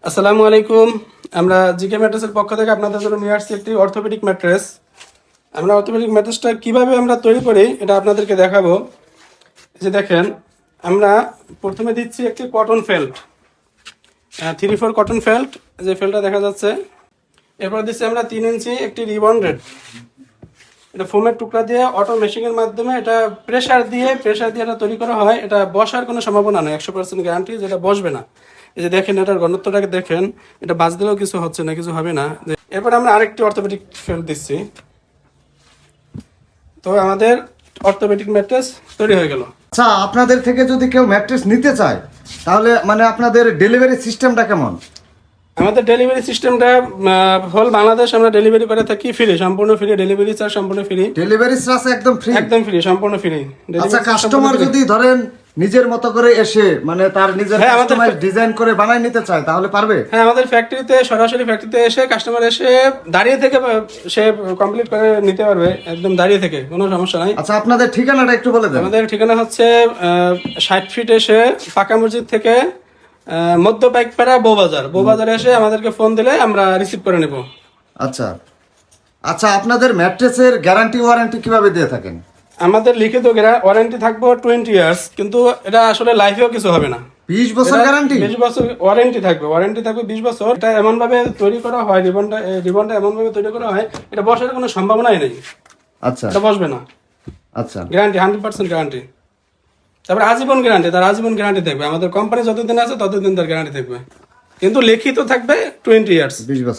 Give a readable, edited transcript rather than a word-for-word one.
আসসালামু আলাইকুম। আমরা জিকে ম্যাট্রেসের পক্ষ থেকে আপনাদের জন্য নিয়ে আসছি একটি অর্থোপেডিক ম্যাট্রেস। আমরা অর্থোপেডিক ম্যাট্রেসটা কিভাবে আমরা তৈরি করি এটা আপনাদেরকে দেখাবো। এই যে দেখেন, আমরা প্রথমে দিচ্ছি একটি কটন ফেল্ট, 3/4 কটন ফেল্ট, যে ফেল্টটা দেখা যাচ্ছে। এরপর দিচ্ছি আমরা 3 ইঞ্চি একটি রিবন্ডেড, এটা ফোমের টুকরা দিয়ে অটো মেশিনের মাধ্যমে এটা প্রেসার দিয়ে এটা তৈরি করা হয়। এটা বসার কোনো সম্ভাবনা নেই, 100% গ্যারান্টি যেটা বসবে না। এই যে দেখেন, এটার ঘনত্বটাকে দেখেন, এটা বাজ দিলেও কিছু হচ্ছে না, কিছু হবে না। এরপর আমরা আরেকটি অর্থোপেডিক ফেল্ট দিচ্ছি, তো আমাদের অর্থোপেডিক ম্যাট্রেস তৈরি হয়ে গেল। আচ্ছা, আপনাদের থেকে যদি কেউ ম্যাট্রেস নিতে চায় তাহলে মানে আপনাদের ডেলিভারি সিস্টেমটা কেমন? আমাদের ডেলিভারি সিস্টেমটা হোল বাংলাদেশ আমরা ডেলিভারি করে থাকি, ফ্রি, সম্পূর্ণ ফ্রি। ডেলিভারি চার্জ সম্পূর্ণ ফ্রি, ডেলিভারি চার্জ একদম ফ্রি? একদম ফ্রি, সম্পূর্ণ ফ্রি। আচ্ছা, কাস্টমার যদি ধরেন নিজের মতো করে এসে মানে তার নিজের কাস্টমাইজ ডিজাইন করে বানায় নিতে চায় তাহলে পারবে? হ্যাঁ, আমাদের ফ্যাক্টরিতে, সরাসরি ফ্যাক্টরিতে এসে কাস্টমার এসে দাঁড়িয়ে থেকে সে কমপ্লিট করে নিতে পারবে, একদম দাঁড়িয়ে থেকে, কোনো সমস্যা নাই। আচ্ছা, আপনাদের ঠিকানাটা একটু বলে দেন। আমাদের ঠিকানা হচ্ছে 60 ফিট এসে পাকা মসজিদ থেকে মধ্য পাইকপাড়া বউবাজারে এসে আমাদেরকে ফোন দিলে আমরা রিসিভ করে নেব। আচ্ছা আচ্ছা, আপনাদের ম্যাট্রেসের গ্যারান্টি ওয়ারেন্টি কিভাবে দিয়ে থাকেন? আমাদের লিখিত ওয়ারেন্টি থাকবো 20 ইয়ার্স, কিন্তু এটা আসলে লাইফেও কিছু হবে না। 20 বছর গ্যারান্টি? 20 বছর ওয়ারেন্টি থাকবে, 20 বছর। এটা এমন ভাবে তৈরি করা হয়, রিবনটা এমন ভাবে তৈরি করা হয়, এটা বসার কোনো সম্ভাবনাই নেই। আচ্ছা, এটা বসবে না, আচ্ছা, গ্যারান্টি 100% গ্যারান্টি। তারপরে আজীবন গ্যারান্টি, তার আজীবন গ্যারান্টি থাকবে। আমাদের কোম্পানি যতদিন আছে ততদিন তার গ্যারান্টি থাকবে, কিন্তু লিখিত থাকবে 20 ইয়ার্স। 20 বছর।